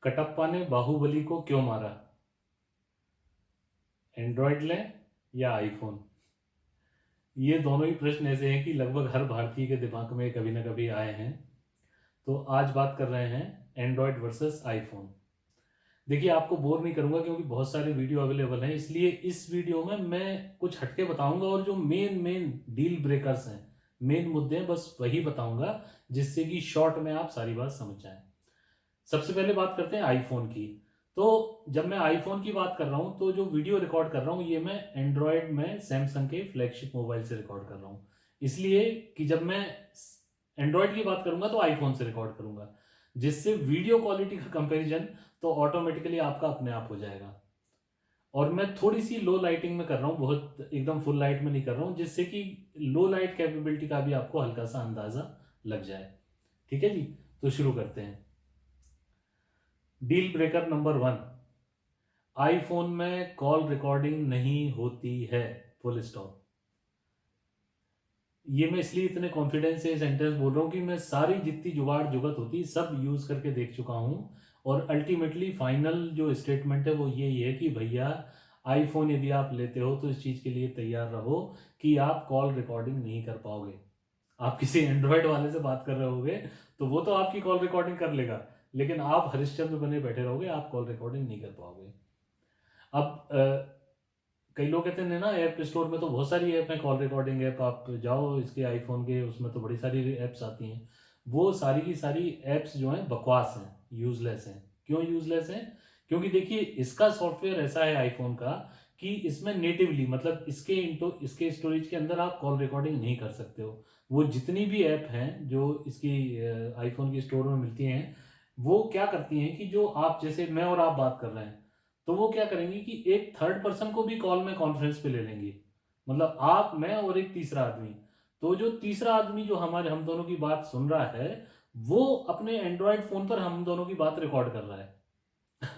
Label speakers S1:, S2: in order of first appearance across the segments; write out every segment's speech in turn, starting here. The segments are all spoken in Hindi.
S1: कटप्पा ने बाहुबली को क्यों मारा? एंड्रॉयड लें या आईफोन? ये दोनों ही प्रश्न ऐसे हैं कि लगभग हर भारतीय के दिमाग में कभी ना कभी आए हैं। तो आज बात कर रहे हैं एंड्रॉयड वर्सेस आईफोन। देखिए, आपको बोर नहीं करूंगा क्योंकि बहुत सारे वीडियो अवेलेबल हैं, इसलिए इस वीडियो में मैं कुछ हटके बताऊंगा और जो मेन मेन डील ब्रेकर्स हैं, मेन मुद्दे हैं, बस वही बताऊंगा जिससे कि शॉर्ट में आप सारी बात समझ जाएं। सबसे पहले बात करते हैं आईफोन की। तो जब मैं आईफोन की बात कर रहा हूं तो जो वीडियो रिकॉर्ड कर रहा हूं ये मैं एंड्रॉयड में सैमसंग के फ्लैगशिप मोबाइल से रिकॉर्ड कर रहा हूं, इसलिए कि जब मैं एंड्रॉयड की बात करूंगा तो आईफोन से रिकॉर्ड करूंगा, जिससे वीडियो क्वालिटी का कंपैरिजन तो ऑटोमेटिकली आपका अपने आप हो जाएगा। और मैं थोड़ी सी लो लाइटिंग में कर रहा हूँ, बहुत एकदम फुल लाइट में नहीं कर रहा हूँ, जिससे कि लो लाइट कैपेबिलिटी का भी आपको हल्का सा अंदाजा लग जाए। ठीक है जी, तो शुरू करते हैं। डील ब्रेकर नंबर 1, आईफोन में कॉल रिकॉर्डिंग नहीं होती है, फुल स्टॉप। ये मैं इसलिए इतने कॉन्फिडेंस से सेंटेंस बोल रहा हूं कि मैं सारी जितनी जुगाड़ जुगत होती सब यूज करके देख चुका हूं, और अल्टीमेटली फाइनल जो स्टेटमेंट है वो यही है कि भैया, आईफोन यदि आप लेते हो तो इस चीज के लिए तैयार रहो कि आप कॉल रिकॉर्डिंग नहीं कर पाओगे। आप किसी एंड्रॉयड वाले से बात कर रहे होगे तो वो तो आपकी कॉल रिकॉर्डिंग कर लेगा, लेकिन आप हरिश्चंद्र बने बैठे रहोगे, आप कॉल रिकॉर्डिंग नहीं कर पाओगे। अब कई लोग कहते हैं ना, ऐप स्टोर में तो बहुत सारी ऐप है, कॉल रिकॉर्डिंग ऐप, आप जाओ इसके आईफोन के, उसमें तो बड़ी सारी ऐप्स आती हैं। वो सारी की सारी ऐप्स जो हैं बकवास हैं, यूजलेस हैं। क्यों यूजलेस हैं? क्योंकि देखिए, इसका सॉफ्टवेयर ऐसा है आईफोन का कि इसमें नेटिवली, मतलब इसके स्टोरेज के अंदर आप कॉल रिकॉर्डिंग नहीं कर सकते हो। वो जितनी भी ऐप हैं जो इसकी आईफोन की स्टोर में मिलती हैं, वो क्या करती हैं कि जो आप, जैसे मैं और आप बात कर रहे हैं, तो वो क्या करेंगी कि एक थर्ड पर्सन को भी कॉल में कॉन्फ्रेंस पे ले लेंगी, मतलब आप, मैं और एक तीसरा आदमी। तो जो तीसरा आदमी जो हम दोनों की बात सुन रहा है, वो अपने एंड्रॉयड फोन पर हम दोनों की बात रिकॉर्ड कर रहा है।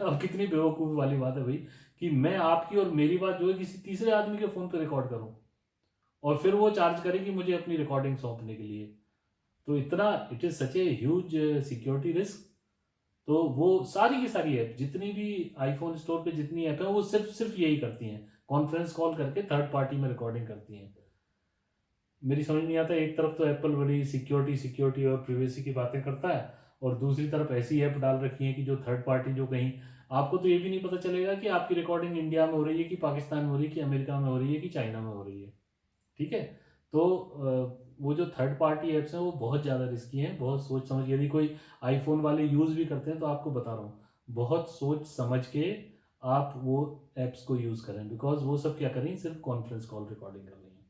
S1: अब कितनी बेवकूफ़ी वाली बात है भाई कि मैं आपकी और मेरी बात जो है किसी तीसरे आदमी के फोन पे रिकॉर्ड करूं, और फिर वो चार्ज करेगी मुझे अपनी रिकॉर्डिंग सौंपने के लिए। तो इतना, it is such a huge security risk. तो वो सारी की सारी ऐप, जितनी भी आईफोन स्टोर पे जितनी ऐप है, वो सिर्फ सिर्फ यही करती हैं, कॉन्फ्रेंस कॉल करके थर्ड पार्टी में रिकॉर्डिंग करती हैं। मेरी समझ नहीं आता, एक तरफ तो एप्पल बड़ी सिक्योरिटी सिक्योरिटी और प्रिवेसी की बातें करता है, और दूसरी तरफ ऐसी ऐप डाल रखी है कि जो थर्ड पार्टी, जो कहीं आपको तो ये भी नहीं पता चलेगा कि आपकी रिकॉर्डिंग इंडिया में हो रही है कि पाकिस्तान में हो रही है कि अमेरिका में हो रही है कि चाइना में हो रही है। ठीक है। तो वो जो थर्ड पार्टी ऐप्स हैं वो बहुत ज़्यादा रिस्की हैं, बहुत सोच समझ, यदि कोई आईफोन वाले यूज़ भी करते हैं तो आपको बता रहा हूँ, बहुत सोच समझ के आप वो ऐप्स को यूज़ करें, बिकॉज वो सब क्या करें, सिर्फ कॉन्फ्रेंस कॉल रिकॉर्डिंग कर रही हैं।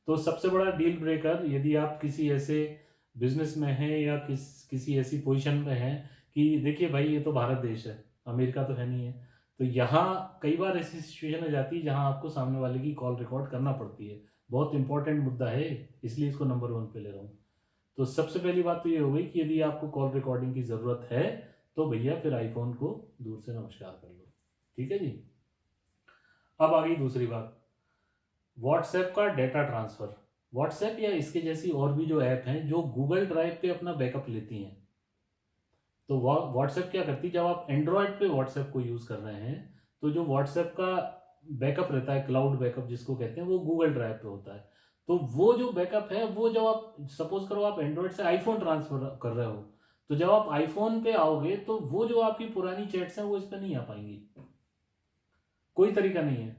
S1: तो सबसे बड़ा डील ब्रेकर, यदि आप किसी ऐसे बिजनेस में हैं या किसी ऐसी पोजीशन में हैं कि देखिए भाई, ये तो भारत देश है, अमेरिका तो है नहीं है, तो यहाँ कई बार ऐसी सिचुएशन आ जाती है जहाँ आपको सामने वाले की कॉल रिकॉर्ड करना पड़ती है। बहुत इंपॉर्टेंट मुद्दा है, इसलिए इसको नंबर 1 पे ले रहा हूँ। तो सबसे पहली बात तो ये हो गई कि यदि आपको कॉल रिकॉर्डिंग की ज़रूरत है तो भैया फिर आईफोन को दूर से नमस्कार कर लो। ठीक है जी। अब आ गई दूसरी बात, व्हाट्सएप का डेटा ट्रांसफ़र। व्हाट्सएप या इसके जैसी और भी जो ऐप हैं जो गूगल ड्राइव पे अपना बैकअप लेती हैं, तो व्हाट्सएप क्या करती है, जब आप एंड्रॉयड पे व्हाट्सएप को यूज़ कर रहे हैं तो जो व्हाट्सएप का बैकअप रहता है, क्लाउड बैकअप जिसको कहते हैं, वो गूगल ड्राइव पे होता है। तो वो जो बैकअप है, वो जब आप सपोज करो आप एंड्रॉयड से आईफोन ट्रांसफर कर रहे हो, तो जब आप आईफोन पे आओगे तो वो जो आपकी पुरानी चैट्स हैं वो इस पर नहीं आ पाएंगी। कोई तरीका नहीं है।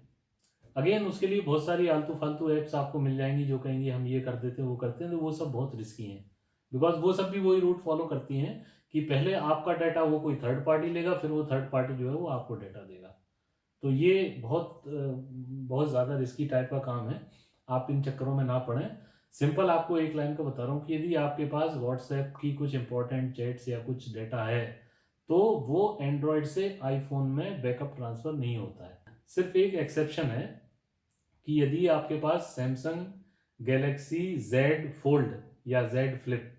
S1: अगेन उसके लिए बहुत सारी आलतू फालतू ऐप्स आपको मिल जाएंगी जो कहेंगी हम ये कर देते हैं वो करते हैं, तो वो सब बहुत रिस्की हैं, बिकॉज वो सब भी वही रूट फॉलो करती हैं कि पहले आपका डाटा वो कोई थर्ड पार्टी लेगा, फिर वो थर्ड पार्टी जो है वो आपको डाटा देगा। तो ये बहुत ज़्यादा रिस्की टाइप का काम है, आप इन चक्करों में ना पड़ें। सिंपल आपको एक लाइन का बता रहा हूँ कि यदि आपके पास व्हाट्सएप की कुछ इंपॉर्टेंट चैट्स या कुछ डाटा है, तो वो एंड्रॉयड से आईफोन में बैकअप ट्रांसफ़र नहीं होता है। सिर्फ एक एक्सेप्शन है कि यदि आपके पास सैमसंग गैलेक्सी जेड फोल्ड या जेड फ्लिप,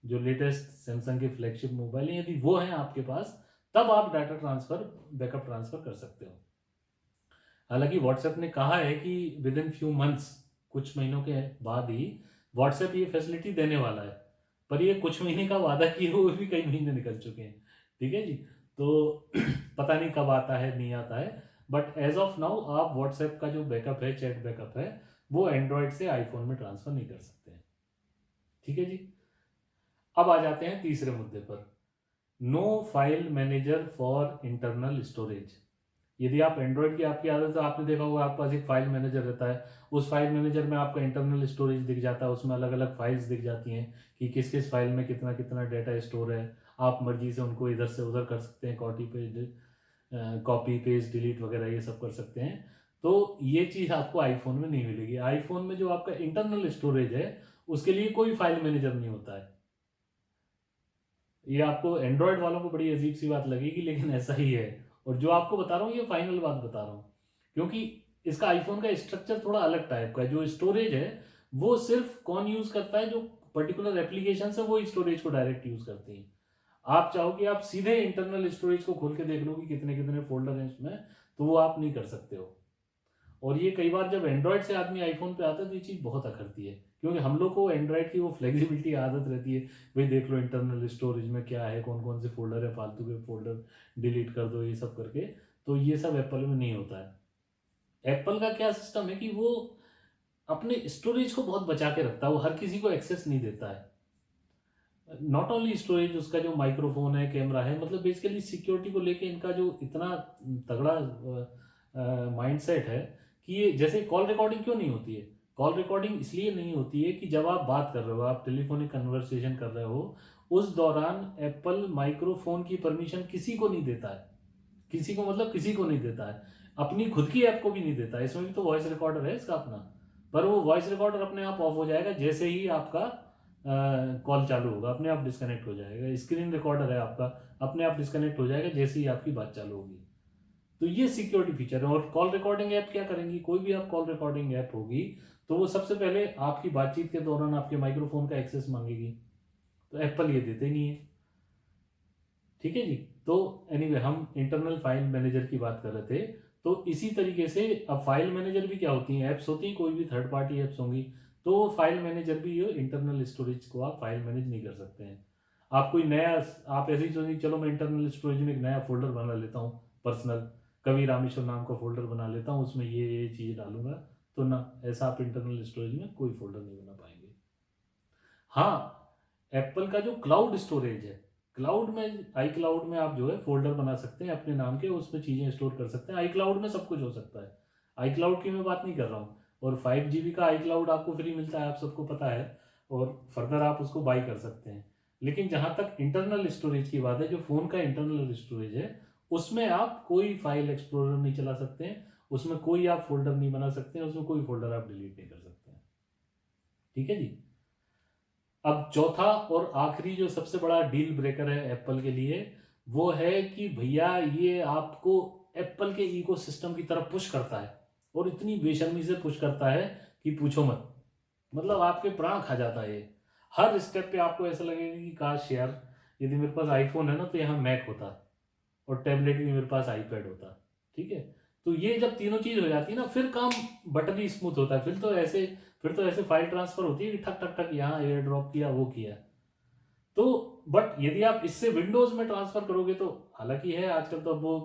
S1: जो लेटेस्ट सैमसंग के फ्लैगशिप मोबाइल है, यदि वो है आपके पास, तब आप डाटा ट्रांसफर, बैकअप ट्रांसफर कर सकते हो। हालांकि व्हाट्सएप ने कहा है कि विद इन फ्यू मंथ्स, कुछ महीनों के बाद ही व्हाट्सएप ये फैसिलिटी देने वाला है, पर ये कुछ महीने का वादा किए हुए भी कई महीने निकल चुके हैं। ठीक है जी। तो पता नहीं कब आता है, नहीं आता है, बट एज ऑफ नाउ आप व्हाट्सएप का जो बैकअप है, चैट बैकअप है, वो एंड्रॉयड से आईफोन में ट्रांसफर नहीं कर सकते हैं। ठीक है जी। अब आ जाते हैं तीसरे मुद्दे पर, no file manager for internal storage. यदि आप एंड्रॉयड की आपकी आदत है, आपने देखा होगा आपके पास एक फाइल मैनेजर रहता है, उस फाइल मैनेजर में आपका इंटरनल स्टोरेज दिख जाता है, उसमें अलग अलग फाइल्स दिख जाती हैं कि किस किस फाइल में कितना कितना डेटा स्टोर है। आप मर्जी से उनको इधर से उधर कर सकते हैं, कॉपी पेस्ट डिलीट वगैरह ये सब कर सकते हैं। तो ये चीज़ आपको आईफोन में नहीं मिलेगी। आईफोन में जो आपका इंटरनल स्टोरेज है उसके लिए कोई फाइल मैनेजर नहीं होता है। ये आपको एंड्रॉयड वालों को बड़ी अजीब सी बात लगेगी, लेकिन ऐसा ही है। और जो आपको बता रहा हूँ ये फाइनल बात बता रहा हूँ, क्योंकि इसका आईफोन का स्ट्रक्चर थोड़ा अलग टाइप का है। जो स्टोरेज है वो सिर्फ कौन यूज करता है, जो पर्टिकुलर एप्लीकेशन है वो स्टोरेज को डायरेक्ट यूज करती हैं। आप चाहो कि आप सीधे इंटरनल स्टोरेज को खोल के देख लो कि कितने कितने फोल्डर हैं इसमें, तो वो आप नहीं कर सकते हो। और ये कई बार जब एंड्रॉयड से आदमी आईफोन पे आता है तो ये चीज़ बहुत अखरती है, क्योंकि हम लोग को एंड्रॉयड की वो फ्लेक्सिबिलिटी आदत रहती है, भाई देख लो इंटरनल स्टोरेज में क्या है, कौन कौन से फोल्डर है, फालतू के फोल्डर डिलीट कर दो, ये सब करके। तो ये सब एप्पल में नहीं होता है। एप्पल का क्या सिस्टम है कि वो अपने स्टोरेज को बहुत बचा के रखता है, वो हर किसी को एक्सेस नहीं देता है। नॉट ओनली स्टोरेज, उसका जो माइक्रोफोन है, कैमरा है, मतलब बेसिकली सिक्योरिटी को लेके इनका जो इतना तगड़ा माइंडसेट है कि ये जैसे कॉल रिकॉर्डिंग क्यों नहीं होती है। कॉल रिकॉर्डिंग इसलिए नहीं होती है कि जब आप बात कर रहे हो, आप टेलीफोनिक कन्वर्सेशन कर रहे हो, उस दौरान एप्पल माइक्रोफोन की परमिशन किसी को नहीं देता है। किसी को मतलब किसी को नहीं देता है, अपनी खुद की ऐप को भी नहीं देता है। इसमें भी तो वॉइस रिकॉर्डर है इसका अपना, पर वो वॉइस रिकॉर्डर अपने आप ऑफ हो जाएगा जैसे ही आपका कॉल चालू होगा, अपने आप डिस्कनेक्ट हो जाएगा। स्क्रीन रिकॉर्डर है आपका, अपने आप डिस्कनेक्ट हो जाएगा जैसे ही आपकी बात चालू होगी। तो ये सिक्योरिटी फीचर है। और कॉल रिकॉर्डिंग ऐप क्या करेंगी, कोई भी आप कॉल रिकॉर्डिंग ऐप होगी तो वो सबसे पहले आपकी बातचीत के दौरान आपके माइक्रोफोन का एक्सेस मांगेगी, तो एप्पल ये देते नहीं है। ठीक है जी। तो एनीवे हम इंटरनल फाइल मैनेजर की बात कर रहे थे। तो इसी तरीके से अब फाइल मैनेजर भी क्या होती हैं, ऐप्स होती हैं, कोई भी थर्ड पार्टी ऐप्स होंगी, तो फाइल मैनेजर भी ये इंटरनल स्टोरेज को आप फाइल मैनेज नहीं कर सकते हैं। आप कोई नया, आप ऐसे ही सोचिए चलो मैं इंटरनल स्टोरेज में एक नया फोल्डर बना लेता हूँ पर्सनल, कवि रामेश्वर नाम का फोल्डर बना लेता हूँ, उसमें ये चीज़ डालूंगा, तो ना, ऐसा आप इंटरनल स्टोरेज में कोई फोल्डर नहीं बना पाएंगे। हाँ, एप्पल का जो क्लाउड स्टोरेज है, क्लाउड में, आई क्लाउड में आप जो है फोल्डर बना सकते हैं अपने नाम के, उसमें चीज़ें स्टोर कर सकते हैं। आई क्लाउड में सब कुछ हो सकता है। आई क्लाउड की मैं बात नहीं कर रहा हूँ। और 5 GB का आई क्लाउड आपको फ्री मिलता है, आप सबको पता है, और फर्दर आप उसको बाई कर सकते हैं। लेकिन जहाँ तक इंटरनल स्टोरेज की बात है, जो फ़ोन का इंटरनल स्टोरेज है, उसमें आप कोई फाइल एक्सप्लोरर नहीं चला सकते हैं, उसमें कोई आप फोल्डर नहीं बना सकते हैं, उसमें कोई फोल्डर आप डिलीट नहीं कर सकते हैं। ठीक है जी। अब चौथा और आखिरी जो सबसे बड़ा डील ब्रेकर है एप्पल के लिए, वो है कि भैया ये आपको एप्पल के इकोसिस्टम की तरफ पुश करता है, और इतनी बेशर्मी से पुश करता है कि पूछो मत। मतलब आपके प्राण खा जाता है ये। हर स्टेप पे आपको ऐसा लगेगा कि काश यार, यदि मेरे पास आईफोन है ना तो यहाँ मैक होता, और टैबलेट भी मेरे पास आईपैड होता। ठीक है। तो ये जब तीनों चीज हो जाती है ना, फिर काम बटन स्मूथ होता है। फिर तो ऐसे फाइल ट्रांसफर होती है कि ठक ठक ठक यहाँ एयर ड्रॉप किया, वो किया। तो बट यदि आप इससे विंडोज में ट्रांसफर करोगे तो, हालांकि है आजकल तो अब वो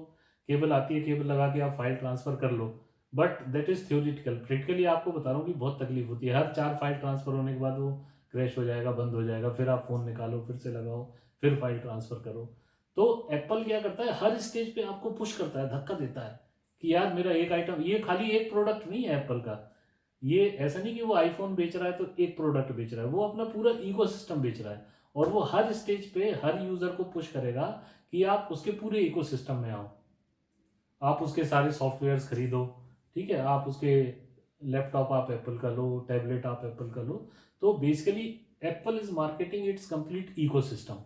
S1: केबल आती है, केबल लगा के आप फाइल ट्रांसफर कर लो, but that is theoretical. Practically आपको बता रहा हूँ कि बहुत तकलीफ होती है। हर 4 फाइल ट्रांसफर होने के बाद वो क्रैश हो जाएगा, बंद हो जाएगा, फिर आप फोन निकालो, फिर से लगाओ, फिर फाइल ट्रांसफर करो। तो एप्पल क्या करता है, हर स्टेज पे आपको पुश करता है, धक्का देता है कि यार मेरा एक आइटम, ये खाली एक प्रोडक्ट नहीं है एप्पल का। ये ऐसा नहीं कि वो आईफोन बेच रहा है तो एक प्रोडक्ट बेच रहा है, वो अपना पूरा इकोसिस्टम बेच रहा है। और वो हर स्टेज पे हर यूजर को पुश करेगा कि आप उसके पूरे इकोसिस्टम में आओ, आप उसके सारे सॉफ्टवेयर्स खरीदो। ठीक है, आप उसके लैपटॉप आप एप्पल का लो, टैबलेट आप एप्पल का लो। तो basically Apple is marketing it's complete ecosystem.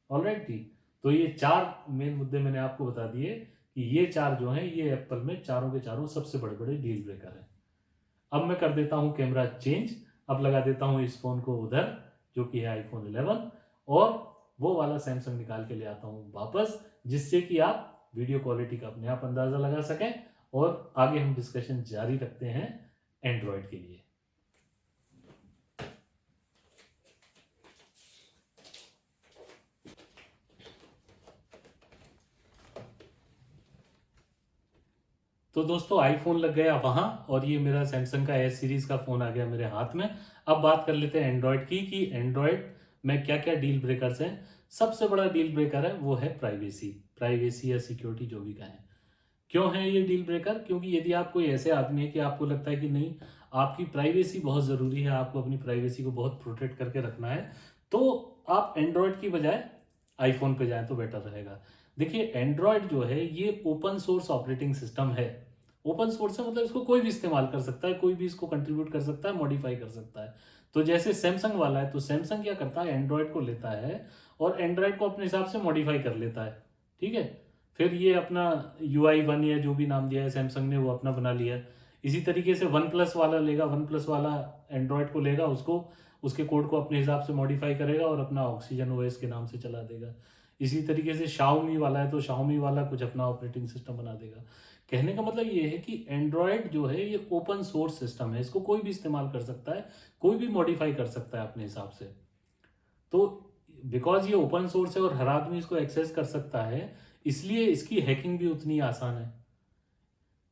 S1: Alright ji. तो ये 4 मेन मुद्दे मैंने आपको बता दिए कि ये 4 जो हैं ये एप्पल में चारों के चारों सबसे बड़े बड़े डील ब्रेकर हैं। अब मैं कर देता हूं कैमरा चेंज, अब लगा देता हूं इस फोन को उधर, जो कि है आईफोन 11, और वो वाला सैमसंग निकाल के ले आता हूं वापस, जिससे कि आप वीडियो क्वालिटी का अपने आप अंदाजा लगा सकें। और आगे हम डिस्कशन जारी रखते हैं एंड्रॉयड के लिए। तो दोस्तों आईफोन लग गया वहाँ, और ये मेरा सैमसंग का एस सीरीज का फ़ोन आ गया मेरे हाथ में। अब बात कर लेते हैं एंड्रॉयड की, कि एंड्रॉयड में क्या क्या डील ब्रेकर्स हैं। सबसे बड़ा डील ब्रेकर है वो है प्राइवेसी। प्राइवेसी या सिक्योरिटी जो भी कहें। क्यों है ये डील ब्रेकर? क्योंकि यदि आप कोई ऐसे आदमी है कि आपको लगता है कि नहीं, आपकी प्राइवेसी बहुत ज़रूरी है, आपको अपनी प्राइवेसी को बहुत प्रोटेक्ट करके रखना है, तो आप एंड्रॉयड की बजाय आईफोन पे जाएं तो बेटर रहेगा। देखिए एंड्रॉयड जो है ये ओपन सोर्स ऑपरेटिंग सिस्टम है। ओपन सोर्स है मतलब इसको कोई भी इस्तेमाल कर सकता है, कोई भी इसको कंट्रीब्यूट कर सकता है, मॉडिफाई कर सकता है। तो जैसे सैमसंग वाला है, तो सैमसंग क्या करता है, एंड्रॉयड को लेता है और एंड्रॉयड को अपने हिसाब से मॉडिफाई कर लेता है। ठीक है, फिर ये अपना UI1 या जो भी नाम दिया है सैमसंग ने वो अपना बना लिया। इसी तरीके से वन प्लस वाला लेगा, वन प्लस वाला एंड्रॉयड को लेगा, उसको उसके कोड को अपने हिसाब से मॉडिफाई करेगा और अपना ऑक्सीजन ओएस के नाम से चला देगा। इसी तरीके से शाओमी वाला है तो शाओमी वाला कुछ अपना ऑपरेटिंग सिस्टम बना देगा। कहने का मतलब ये है कि एंड्रॉयड जो है ये ओपन सोर्स सिस्टम है, इसको कोई भी इस्तेमाल कर सकता है, कोई भी मॉडिफाई कर सकता है अपने हिसाब से। तो बिकॉज ये ओपन सोर्स है और हर आदमी इसको एक्सेस कर सकता है, इसलिए इसकी हैकिंग भी उतनी आसान है।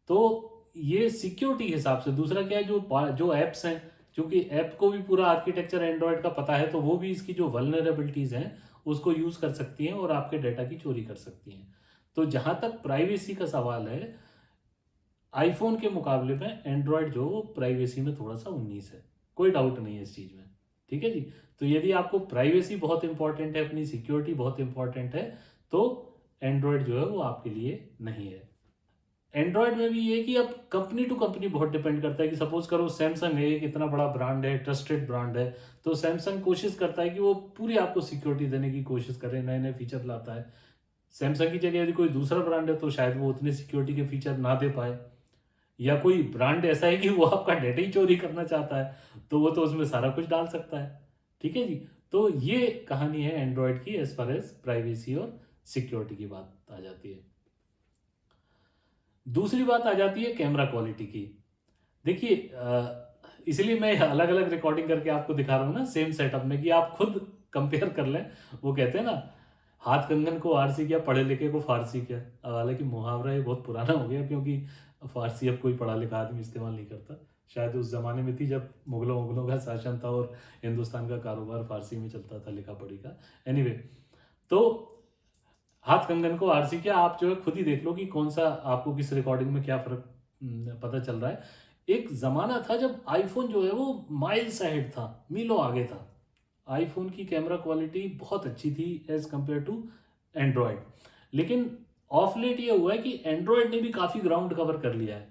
S1: तो ये सिक्योरिटी के हिसाब से। दूसरा क्या है, जो ऐप्स हैं, क्योंकि ऐप को भी पूरा आर्किटेक्चर एंड्रॉयड का पता है, तो वो भी इसकी जो वल्नरेबिलिटीज हैं उसको यूज कर सकती हैं और आपके डाटा की चोरी कर सकती हैं। तो जहां तक प्राइवेसी का सवाल है, आईफोन के मुकाबले में एंड्रॉयड जो वो प्राइवेसी में थोड़ा सा 19 है, कोई डाउट नहीं है इस चीज में। ठीक है जी। तो यदि आपको प्राइवेसी बहुत इंपॉर्टेंट है, अपनी सिक्योरिटी बहुत इंपॉर्टेंट है, तो एंड्रॉयड जो है वो आपके लिए नहीं है। एंड्रॉयड में भी ये कि अब कंपनी टू कंपनी बहुत डिपेंड करता है, कि सपोज करो सैमसंग है, एक इतना बड़ा ब्रांड है, ट्रस्टेड ब्रांड है, तो सैमसंग कोशिश करता है कि वो पूरी आपको सिक्योरिटी देने की कोशिश करे, नए नए फीचर लाता है। सैमसंग की जगह यदि कोई दूसरा ब्रांड है तो शायद वो उतने सिक्योरिटी के फीचर ना दे पाए, या कोई ब्रांड ऐसा है कि वो आपका डेटा ही चोरी करना चाहता है, तो वो तो उसमें सारा कुछ डाल सकता है। ठीक है जी। तो ये कहानी है एंड्रॉयड की, एज फार एज प्राइवेसी और सिक्योरिटी की बात आ जाती है। दूसरी बात आ जाती है कैमरा क्वालिटी की। देखिए इसलिए मैं अलग अलग रिकॉर्डिंग करके आपको दिखा रहा हूँ ना सेम सेटअप में, कि आप खुद कंपेयर कर लें। वो कहते हैं ना, हाथ कंगन को आरसी किया, पढ़े लिखे को फारसी किया। अब हालांकि मुहावरा ये बहुत पुराना हो गया, क्योंकि फारसी अब कोई पढ़ा लिखा आदमी इस्तेमाल नहीं करता। शायद उस जमाने में थी जब मुगलों का शासन था और हिंदुस्तान का कारोबार फारसी में चलता था, लिखा पढ़ी का। एनीवे, तो हाथ कंगन को आरसी किया, आप जो है खुद ही देख लो कि कौन सा आपको किस रिकॉर्डिंग में क्या फर्क पता चल रहा है। एक जमाना था जब आईफोन जो है वो माइल्स अहेड था, मीलों आगे था। आईफोन की कैमरा क्वालिटी बहुत अच्छी थी एज कंपेयर टू एंड्रॉयड। लेकिन ऑफ लेट ये हुआ है कि एंड्रॉयड ने भी काफ़ी ग्राउंड कवर कर लिया है।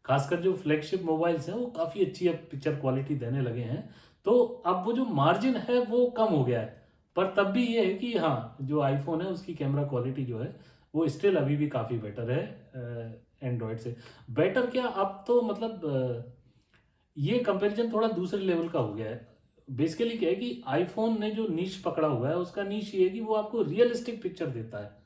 S1: खासकर जो फ्लैगशिप मोबाइल्स हैं वो काफ़ी अच्छी अब पिक्चर क्वालिटी देने लगे हैं। तो अब वो जो मार्जिन है वो कम हो गया है। पर तब भी ये है कि हाँ, जो आईफोन है उसकी कैमरा क्वालिटी जो है वो स्टिल अभी भी काफ़ी बेटर है एंड्रॉयड से। बेटर क्या, अब तो मतलब ये कंपैरिजन थोड़ा दूसरे लेवल का हो गया है। बेसिकली क्या है कि आईफोन ने जो नीश पकड़ा हुआ है, उसका नीश ये है कि वो आपको रियलिस्टिक पिक्चर देता है।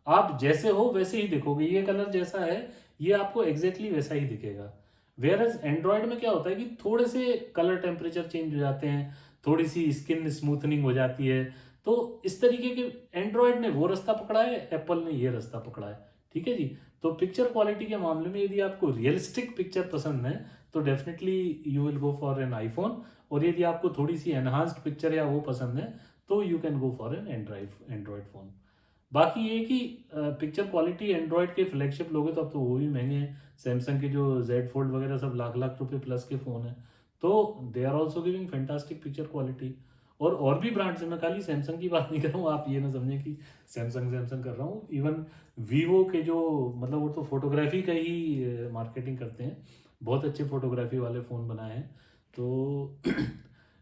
S1: आप जैसे हो वैसे ही दिखोगे, ये कलर जैसा है ये आपको एग्जैक्टली वैसा ही दिखेगा। वेयर एज एंड्रॉयड में क्या होता है कि थोड़े से कलर टेम्परेचर चेंज हो जाते हैं, थोड़ी सी स्किन स्मूथनिंग हो जाती है। तो इस तरीके के एंड्रॉयड ने वो रास्ता पकड़ा है, एप्पल ने ये रास्ता पकड़ा है। ठीक है जी। तो पिक्चर क्वालिटी के मामले में यदि आपको रियलिस्टिक पिक्चर पसंद है तो definitely you will go for an iPhone, और यदि आपको थोड़ी सी एनहांस्ड पिक्चर या वो पसंद है तो you can go for an Android phone. बाकी ये कि पिक्चर क्वालिटी एंड्रॉयड के फ्लैगशिप लोगे तो अब तो वो भी महंगे हैं। सैमसंग के जो जेड फोल्ड वगैरह सब लाख लाख रुपए प्लस के फ़ोन हैं, तो they are also giving fantastic picture quality. और भी ब्रांड्स हैं, मैं खाली सैमसंग की बात नहीं कर रहा हूँ, आप ये ना समझें कि सैमसंग सैमसंग कर रहा हूँ। इवन वीवो के जो, मतलब वो तो फोटोग्राफी का ही मार्केटिंग करते हैं, बहुत अच्छे फोटोग्राफी वाले फ़ोन बनाए हैं। तो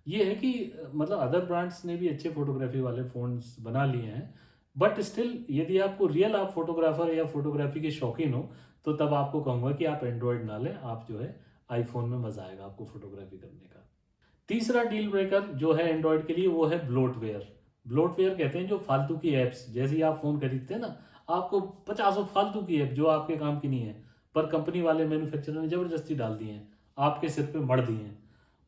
S1: ये है कि मतलब अदर ब्रांड्स ने भी अच्छे फोटोग्राफी वाले फ़ोन्स बना लिए हैं। बट स्टिल यदि आपको रियल आप फोटोग्राफर या फोटोग्राफी के शौकीन हो तो तब आपको कहूँगा कि आप एंड्रॉयड ना लें, आप जो है आईफोन में मज़ा आएगा आपको फोटोग्राफी करने का। तीसरा डील ब्रेकर जो है एंड्रॉयड के लिए वो है ब्लोटवेयर। ब्लोटवेयर कहते हैं जो फालतू की ऐप्स, जैसे ही आप फ़ोन खरीदते हैं ना, आपको पचासों फालतू की ऐप जो आपके काम की नहीं है, पर कंपनी वाले मैन्युफैक्चरर ने ज़बरदस्ती डाल दी हैं, आपके सिर पे मढ़ दी हैं,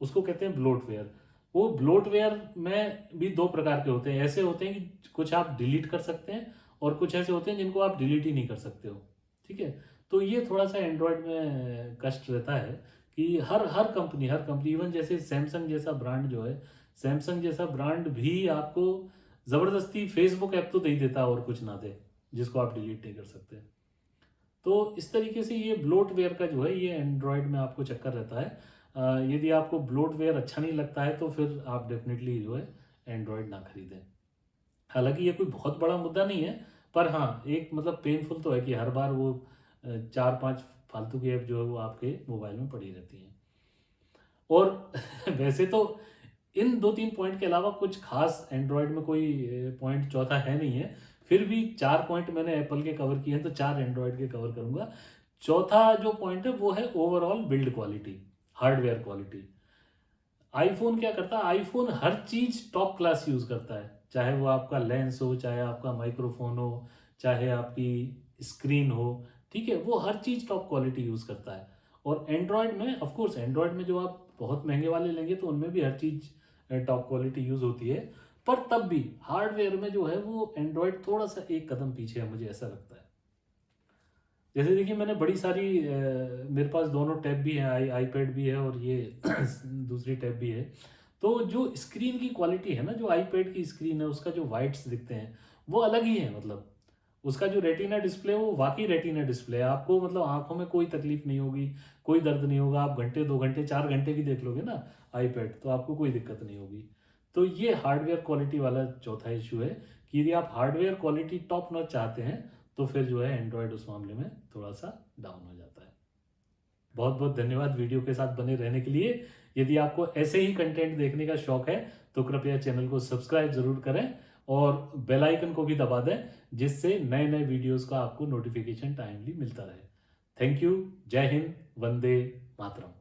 S1: उसको कहते हैं ब्लोटवेयर। वो ब्लोटवेयर में भी दो प्रकार के होते हैं। ऐसे होते हैं कि कुछ आप डिलीट कर सकते हैं और कुछ ऐसे होते हैं जिनको आप डिलीट ही नहीं कर सकते हो। ठीक है। तो ये थोड़ा-सा एंड्रॉयड में कष्ट रहता है कि हर कंपनी इवन जैसे सैमसंग जैसा ब्रांड जो है, सैमसंग जैसा ब्रांड भी आपको ज़बरदस्ती फेसबुक ऐप तो दे ही देता है और कुछ ना दे, जिसको आप डिलीट नहीं कर सकते। तो इस तरीके से ये ब्लोटवेयर का जो है ये एंड्रॉयड में आपको चक्कर रहता है। यदि आपको ब्लोटवेयर अच्छा नहीं लगता है तो फिर आप डेफ़िनेटली जो है एंड्रॉयड ना खरीदें। हालाँकि ये कोई बहुत बड़ा मुद्दा नहीं है, पर हाँ, एक मतलब पेनफुल तो है कि हर बार वो 4-5 फालतू की ऐप जो है वो आपके मोबाइल में पड़ी रहती हैं। और वैसे तो इन 2-3 पॉइंट के अलावा कुछ ख़ास एंड्रॉयड में कोई पॉइंट चौथा है नहीं है। फिर भी 4 पॉइंट मैंने एप्पल के कवर किए हैं, तो 4 एंड्रॉयड के कवर करूँगा। चौथा जो पॉइंट है वो है overall build quality, hardware quality. IPhone क्या करता है, आईफ़ोन हर चीज़ टॉप क्लास यूज़ करता है। चाहे वो आपका लेंस हो, चाहे आपका माइक्रोफ़ोन हो, चाहे आपकी स्क्रीन हो, ठीक है? वो हर चीज़ टॉप क्वालिटी यूज़ करता है। और एंड्रॉयड में ऑफ़ कोर्स एंड्रॉयड में जो आप बहुत महँगे वाले लेंगे तो उनमें भी हर चीज़ टॉप क्वालिटी यूज़ होती है। पर तब भी हार्डवेयर में जो है वो एंड्रॉयड थोड़ा-सा एक कदम पीछे है, मुझे ऐसा लगता है। जैसे देखिए मैंने बड़ी सारी मेरे पास दोनों टैब भी हैं, आईपैड भी है और ये दूसरी टैब भी है। तो जो स्क्रीन की क्वालिटी है ना, जो आईपैड की स्क्रीन है, उसका जो वाइट्स दिखते हैं, वो अलग ही है मतलब। उसका जो रेटिना डिस्प्ले है, वो वाक़ई रेटिना डिस्प्ले है। आपको मतलब आँखों में कोई तकलीफ़ नहीं होगी, कोई दर्द नहीं होगा। आप घंटे, 2 घंटे, 4 घंटे भी देख लोगे ना आईपैड, तो आपको कोई दिक्कत नहीं होगी। तो ये हार्डवेयर क्वालिटी वाला चौथा इश्यू है कि यदि आप हार्डवेयर क्वालिटी टॉप नॉच चाहते हैं, तो फिर जो है एंड्रॉयड उस मामले में थोड़ा-सा डाउन हो जाता है। बहुत-बहुत धन्यवाद वीडियो के साथ बने रहने के लिए। यदि आपको ऐसे ही कंटेंट देखने का शौक है, तो कृपया चैनल को सब्सक्राइब ज़रूर करें और बेल आइकन को भी दबा दें, जिससे नए-नए वीडियोज़ का आपको नोटिफ़िकेशन टाइमली मिलता रहे। Thank you. जय हिंद। वंदे मातरम।